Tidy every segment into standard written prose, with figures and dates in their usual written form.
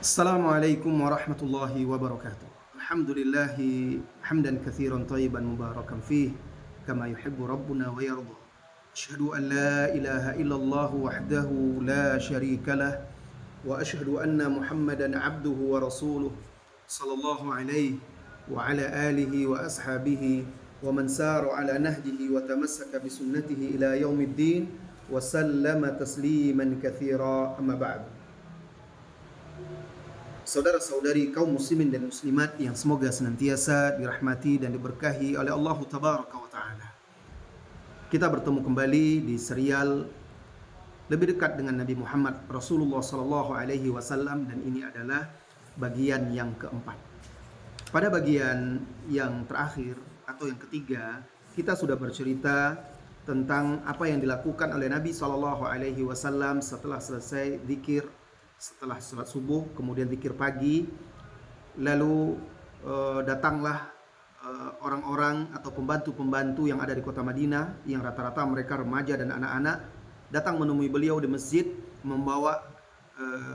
Assalamualaikum warahmatullahi wabarakatuh. Alhamdulillahi hamdan katsiran thayyiban mubarakan fih kama yuhibbu rabbuna wa yarda. Asyhadu an la ilaha illallah wahdahu la syarika lah wa asyhadu anna Muhammadan abduhu wa rasuluh sallallahu alaihi wa ala alihi wa ashabihi wa man sara ala nahjihi wa tamassaka bi sunnatihi ila yaumiddin wa sallama tasliman katsira amma ba'du. Saudara-saudari kaum muslimin dan muslimat yang semoga senantiasa dirahmati dan diberkahi oleh Allah Tabaraka wa Ta'ala. Kita bertemu kembali di serial lebih dekat dengan Nabi Muhammad Rasulullah Sallallahu Alaihi Wasallam, dan ini adalah bagian yang keempat. Pada bagian yang terakhir atau yang ketiga, kita sudah bercerita tentang apa yang dilakukan oleh Nabi Sallallahu Alaihi Wasallam setelah selesai zikir, setelah salat subuh, kemudian zikir pagi, lalu datanglah orang-orang atau pembantu-pembantu yang ada di kota Madinah, yang rata-rata mereka remaja dan anak-anak, datang menemui beliau di masjid membawa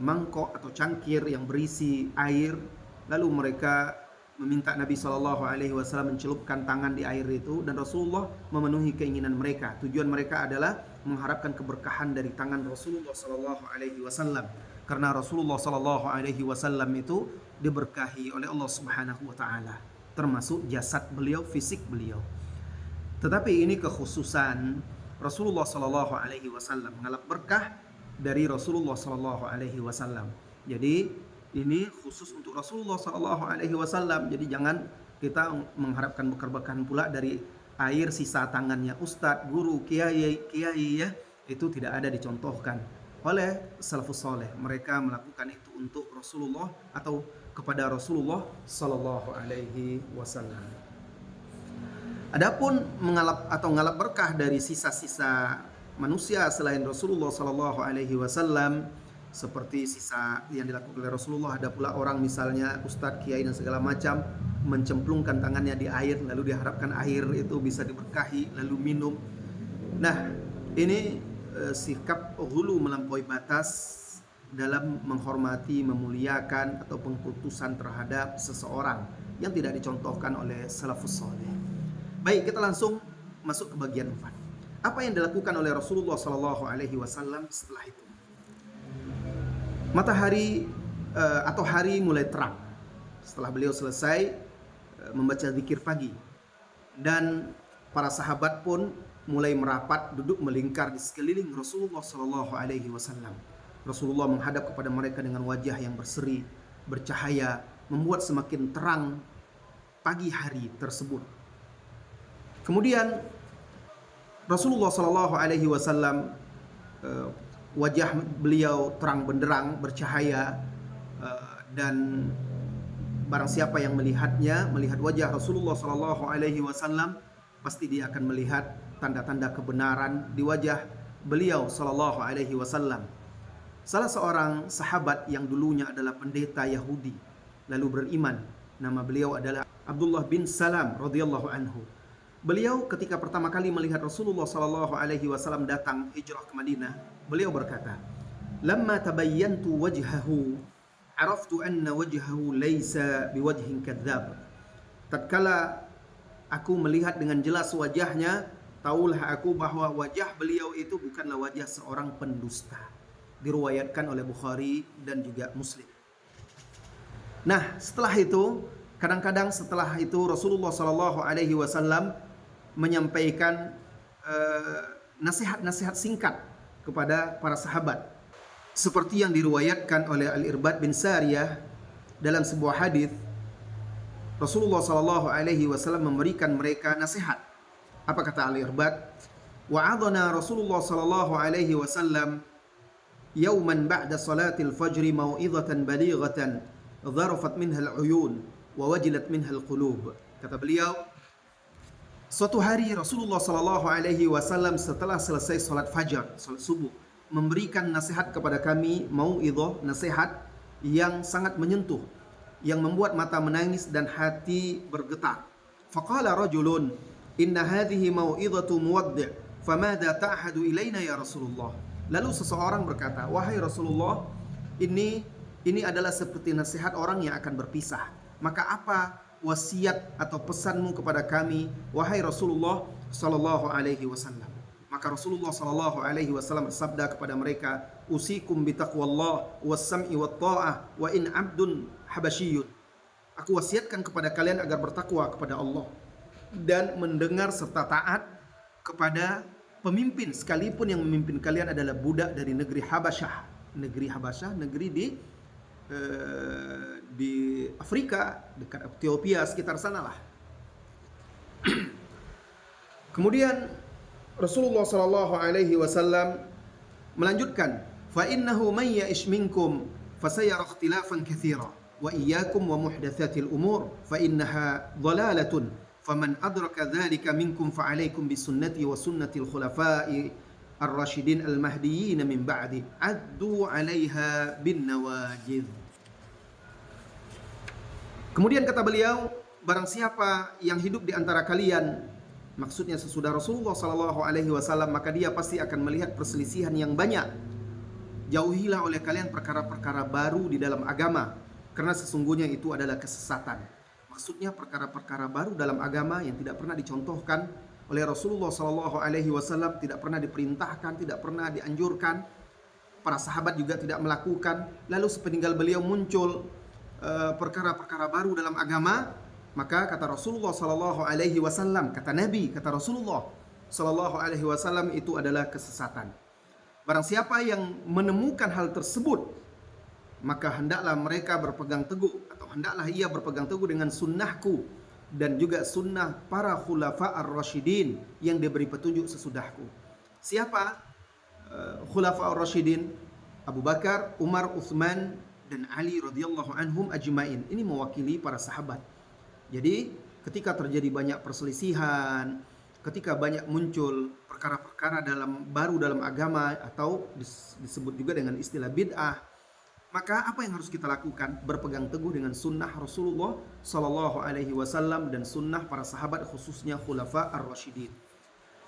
mangkok atau cangkir yang berisi air. Lalu mereka meminta Nabi Shallallahu Alaihi Wasallam mencelupkan tangan di air itu, dan Rasulullah memenuhi keinginan mereka. Tujuan mereka adalah mengharapkan keberkahan dari tangan Rasulullah Shallallahu Alaihi Wasallam, karena Rasulullah Shallallahu Alaihi Wasallam itu diberkahi oleh Allah Subhanahu Wa Taala, termasuk jasad beliau, fisik beliau. Tetapi ini kekhususan Rasulullah Shallallahu Alaihi Wasallam, mengalap berkah dari Rasulullah Shallallahu Alaihi Wasallam. Jadi ini khusus untuk Rasulullah Sallallahu Alaihi Wasallam. Jadi jangan kita mengharapkan berkah-berkahan pula dari air sisa tangannya ustadz, guru, kiai ya. Itu tidak ada dicontohkan oleh salafus saleh. Mereka melakukan itu untuk Rasulullah atau kepada Rasulullah Sallallahu Alaihi Wasallam. Adapun mengalap berkah dari sisa-sisa manusia selain Rasulullah Sallallahu Alaihi Wasallam, seperti sisa yang dilakukan oleh Rasulullah, ada pula orang misalnya ustadz, kiai dan segala macam mencemplungkan tangannya di air, lalu diharapkan air itu bisa diberkahi lalu minum. Nah, ini sikap ghulu, melampaui batas dalam menghormati, memuliakan atau pengkultusan terhadap seseorang yang tidak dicontohkan oleh salafus saleh. Baik, kita langsung masuk ke bagian 4. Apa yang dilakukan oleh Rasulullah Sallallahu Alaihi Wasallam setelah itu? Matahari atau hari mulai terang setelah beliau selesai membaca zikir pagi, dan para sahabat pun mulai merapat duduk melingkar di sekeliling Rasulullah Sallallahu Alaihi Wasallam. Rasulullah menghadap kepada mereka dengan wajah yang berseri, bercahaya, membuat semakin terang pagi hari tersebut. Kemudian Rasulullah Sallallahu Alaihi Wasallam wajah beliau terang benderang, bercahaya, dan barang siapa yang melihat wajah Rasulullah Sallallahu Alaihi Wasallam, pasti dia akan melihat tanda-tanda kebenaran di wajah beliau Sallallahu Alaihi Wasallam. Salah seorang sahabat yang dulunya adalah pendeta Yahudi lalu beriman, nama beliau adalah Abdullah bin Salam radhiyallahu anhu. Beliau ketika pertama kali melihat Rasulullah Sallallahu Alaihi Wasallam datang hijrah ke Madinah, beliau berkata, "Lamma tabayyantu wajhahu, araftu anna wajhahu laysa biwajhin kadzdzab." Tatkala aku melihat dengan jelas wajahnya, taulah aku bahwa wajah beliau itu bukanlah wajah seorang pendusta. Diriwayatkan oleh Bukhari dan juga Muslim. Nah, setelah itu, kadang-kadang setelah itu Rasulullah Sallallahu Alaihi Wasallam menyampaikan nasihat-nasihat singkat kepada para sahabat, seperti yang diriwayatkan oleh Al-Irbad bin Sariyah dalam sebuah hadis. Rasulullah Sallallahu Alaihi Wasallam memberikan mereka nasihat. Apa kata Al-Irbad? Wa'adana Rasulullah Sallallahu Alaihi Wasallam yawman ba'da salatil fajri mau'izatan balighatan dharafat minha al-uyun wa wajilat minha al-qulub. Kata beliau, suatu hari Rasulullah Sallallahu Alaihi Wasallam setelah selesai salat fajar, salat subuh, memberikan nasihat kepada kami, mau'izah, nasihat yang sangat menyentuh, yang membuat mata menangis dan hati bergetar. Faqala rajulun, inna hadhihi mau'izatu muwaddi', famadha ta'hadu ilaina ya Rasulullah. Lalu seseorang berkata, wahai Rasulullah, ini Ini adalah seperti nasihat orang yang akan berpisah. Maka apa wasiat atau pesanmu kepada kami, wahai Rasulullah sallallahu alaihi wasallam? Maka Rasulullah sallallahu alaihi wasallam bersabda kepada mereka, "Usikum bitaqwallah was-sam'i wat-tha'ah wa in 'abdun habasyiyun." Aku wasiatkan kepada kalian agar bertakwa kepada Allah dan mendengar serta taat kepada pemimpin sekalipun yang memimpin kalian adalah budak dari negeri Habasyah. Negeri Habasyah, negeri di Afrika, dekat Ethiopia, sekitar sanalah. Kemudian Rasulullah sallallahu alaihi wasallam melanjutkan, "Fa innahu may ya'ish minkum fasayara ikhtilafan katsira wa iyyakum wa muhdatsatil umur fa innaha dhalalatun faman adraka dzalika minkum fa 'alaikum bisunnati wa sunnatil khulafa'i ar-rasyidin al-mahdiyyin min ba'di addu 'alaiha bin nawajidh." Kemudian kata beliau, barang siapa yang hidup di antara kalian, maksudnya sesudah Rasulullah sallallahu alaihi wasallam, maka dia pasti akan melihat perselisihan yang banyak. Jauhilah oleh kalian perkara-perkara baru di dalam agama, karena sesungguhnya itu adalah kesesatan. Maksudnya perkara-perkara baru dalam agama yang tidak pernah dicontohkan oleh Rasulullah sallallahu alaihi wasallam, tidak pernah diperintahkan, tidak pernah dianjurkan. Para sahabat juga tidak melakukan. Lalu sepeninggal beliau muncul perkara-perkara baru dalam agama, maka kata Rasulullah sallallahu alaihi wasallam, kata Nabi, kata Rasulullah sallallahu alaihi wasallam, itu adalah kesesatan. Barang siapa yang menemukan hal tersebut, maka hendaklah mereka berpegang teguh, atau hendaklah ia berpegang teguh dengan sunnahku dan juga sunnah para khulafa ar-rasyidin yang diberi petunjuk sesudahku. Siapa khulafa ar-rasyidin? Abu Bakar, Umar, Utsman dan Ali radhiyallahu anhum ajmain. Ini mewakili para sahabat. Jadi ketika terjadi banyak perselisihan, ketika banyak muncul perkara-perkara baru dalam agama atau disebut juga dengan istilah bid'ah, maka apa yang harus kita lakukan? Berpegang teguh dengan sunnah Rasulullah sallallahu alaihi wasallam dan sunnah para sahabat, khususnya khulafa ar-rasyidin.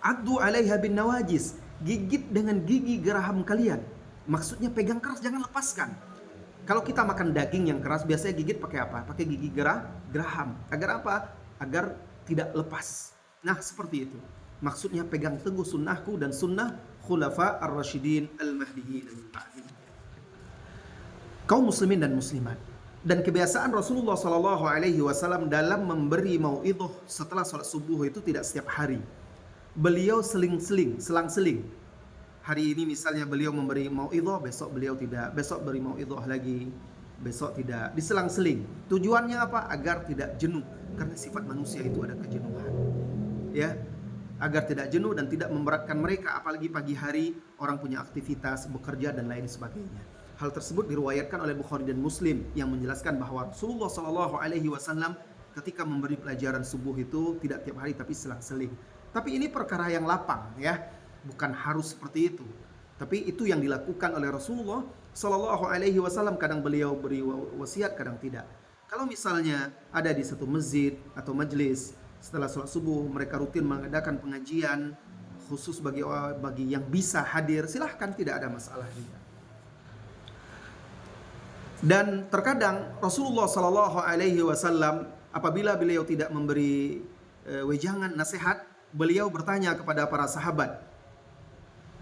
Addu 'alaiha bin nawajiz, gigit dengan gigi geraham kalian. Maksudnya pegang keras, jangan lepaskan. Kalau kita makan daging yang keras, biasanya gigit pakai apa? Pakai gigi geraham. Agar apa? Agar tidak lepas. Nah, seperti itu. Maksudnya pegang teguh sunnahku dan sunnah khulafa ar-rasyidin al-mahdiyyin. Kaum muslimin dan muslimat. Dan kebiasaan Rasulullah sallallahu alaihi wasallam dalam memberi mau'idhah setelah salat subuh itu tidak setiap hari. Beliau selang-seling. Hari ini misalnya beliau memberi mau'idhah, besok beliau tidak, besok beri mau'idhah lagi, besok tidak, diselang-seling. Tujuannya apa? Agar tidak jenuh, karena sifat manusia itu ada kejenuhan. Ya, agar tidak jenuh dan tidak memberatkan mereka, apalagi pagi hari orang punya aktivitas, bekerja dan lain sebagainya. Hal tersebut diriwayatkan oleh Bukhari dan Muslim yang menjelaskan bahwa Rasulullah sallallahu alaihi wasallam ketika memberi pelajaran subuh itu tidak tiap hari tapi selang-seling. Tapi ini perkara yang lapang, ya. Bukan harus seperti itu. Tapi itu yang dilakukan oleh Rasulullah sallallahu alaihi wasallam. Kadang beliau beri wasiat, kadang tidak. Kalau misalnya ada di satu masjid atau majelis setelah sholat subuh, mereka rutin mengadakan pengajian khusus bagi yang bisa hadir, silahkan, tidak ada masalah juga. Dan terkadang Rasulullah sallallahu alaihi wasallam apabila beliau tidak memberi wejangan nasihat, beliau bertanya kepada para sahabat,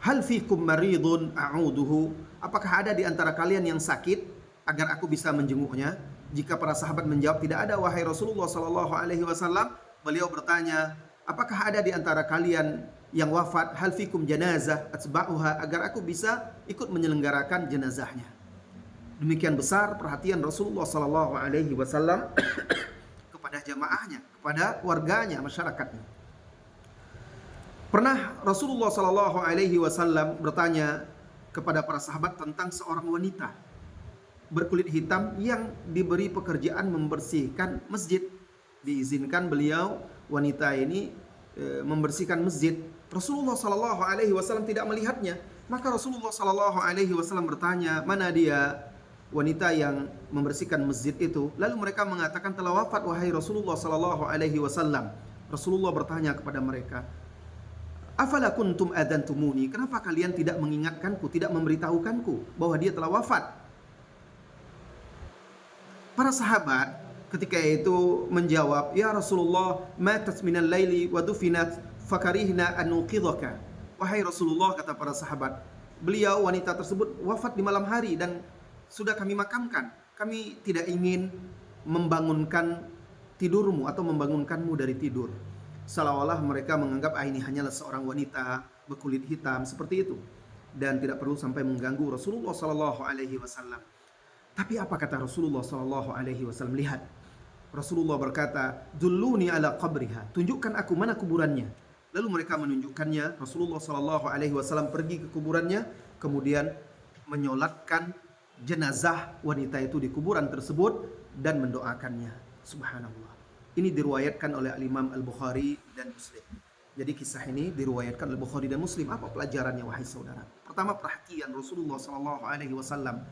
"Hal fikum maridun a'uduhu?" Apakah ada di antara kalian yang sakit agar aku bisa menjenguknya? Jika para sahabat menjawab tidak ada wahai Rasulullah sallallahu alaihi wasallam, beliau bertanya, apakah ada di antara kalian yang wafat? Hal fikum janazah atba'uha, agar aku bisa ikut menyelenggarakan jenazahnya. Demikian besar perhatian Rasulullah sallallahu alaihi wasallam kepada jamaahnya, kepada warganya, masyarakatnya. Pernah Rasulullah sallallahu alaihi wasallam bertanya kepada para sahabat tentang seorang wanita berkulit hitam yang diberi pekerjaan membersihkan masjid. Diizinkan beliau, wanita ini, membersihkan masjid. Rasulullah sallallahu alaihi wasallam tidak melihatnya. Maka Rasulullah sallallahu alaihi wasallam bertanya, "Mana dia wanita yang membersihkan masjid itu?" Lalu mereka mengatakan, "Telah wafat wahai Rasulullah sallallahu alaihi wasallam." Rasulullah bertanya kepada mereka, "Afala kuntum adantumuni?" Kenapa kalian tidak mengingatkanku, tidak memberitahukanku bahwa dia telah wafat? Para sahabat ketika itu menjawab, "Ya Rasulullah, matat minal laili wa dufinat fakarihna an nuqidhaka." Wahai Rasulullah, kata para sahabat, beliau wanita tersebut wafat di malam hari dan sudah kami makamkan. Kami tidak ingin membangunkan tidurmu atau membangunkanmu dari tidur. Seolah-olah mereka menganggap ini hanyalah seorang wanita berkulit hitam seperti itu dan tidak perlu sampai mengganggu Rasulullah sallallahu alaihi wasallam. Tapi apa kata Rasulullah sallallahu alaihi wasallam? Lihat, Rasulullah berkata, "Dulluni ala qabriha." Tunjukkan aku mana kuburannya. Lalu mereka menunjukkannya. Rasulullah sallallahu alaihi wasallam pergi ke kuburannya, kemudian menyolatkan jenazah wanita itu di kuburan tersebut dan mendoakannya. Subhanallah. Ini diriwayatkan oleh Al-Imam Al-Bukhari dan Muslim. Jadi kisah ini diriwayatkan oleh Bukhari dan Muslim. Apa pelajarannya wahai saudara? Pertama, perhatian Rasulullah sallallahu alaihi wasallam.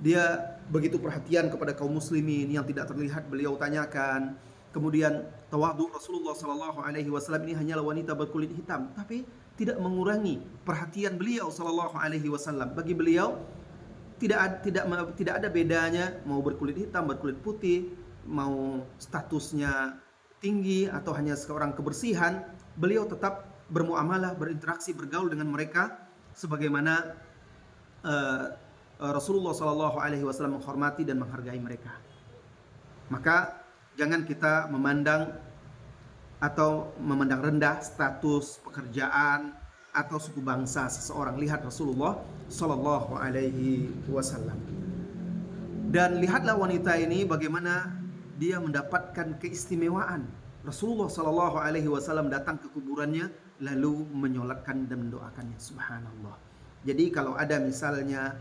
Dia begitu perhatian kepada kaum muslimin yang tidak terlihat, beliau tanyakan. Kemudian tawadhu Rasulullah sallallahu alaihi wasallam ini hanyalah wanita berkulit hitam, tapi tidak mengurangi perhatian beliau sallallahu alaihi wasallam. Bagi beliau tidak ada bedanya mau berkulit hitam, berkulit putih, mau statusnya tinggi atau hanya seorang kebersihan, beliau tetap bermuamalah, berinteraksi, bergaul dengan mereka sebagaimana Rasulullah sallallahu alaihi wasallam menghormati dan menghargai mereka. Maka jangan kita memandang rendah status pekerjaan atau suku bangsa seseorang. Lihat Rasulullah sallallahu alaihi wasallam. Dan lihatlah wanita ini bagaimana dia mendapatkan keistimewaan. Rasulullah sallallahu alaihi wasallam datang ke kuburannya lalu menyolatkan dan mendoakannya. Subhanallah. Jadi kalau ada misalnya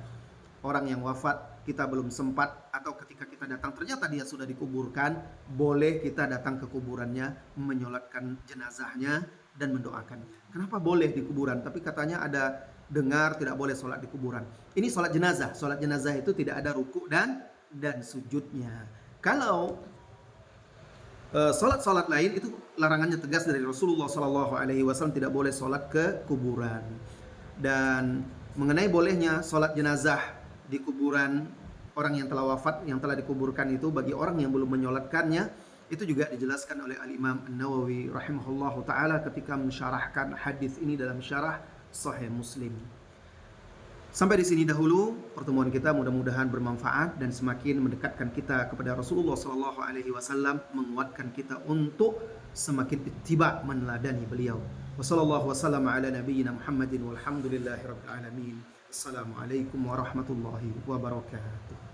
orang yang wafat kita belum sempat, atau ketika kita datang ternyata dia sudah dikuburkan, boleh kita datang ke kuburannya, menyolatkan jenazahnya dan mendoakan. Kenapa boleh di kuburan? Tapi katanya ada dengar tidak boleh sholat di kuburan. Ini sholat jenazah. Sholat jenazah itu tidak ada ruku dan sujudnya. Kalau sholat lain itu larangannya tegas dari Rasulullah Sallallahu Alaihi Wasallam, tidak boleh sholat ke kuburan. Dan mengenai bolehnya sholat jenazah di kuburan orang yang telah wafat, yang telah dikuburkan itu, bagi orang yang belum menyolatkannya, itu juga dijelaskan oleh Al-Imam An-Nawawi rahimahullahu ta'ala ketika mensyarahkan hadis ini dalam syarah Sahih Muslim. Sampai di sini dahulu pertemuan kita, mudah-mudahan bermanfaat dan semakin mendekatkan kita kepada Rasulullah sallallahu alaihi wasallam, menguatkan kita untuk semakin ittiba, meneladani beliau. Wassallallahu wasallam ala nabiyyina Muhammadin walhamdulillahi rabbil alamin. Assalamualaikum warahmatullahi wabarakatuh.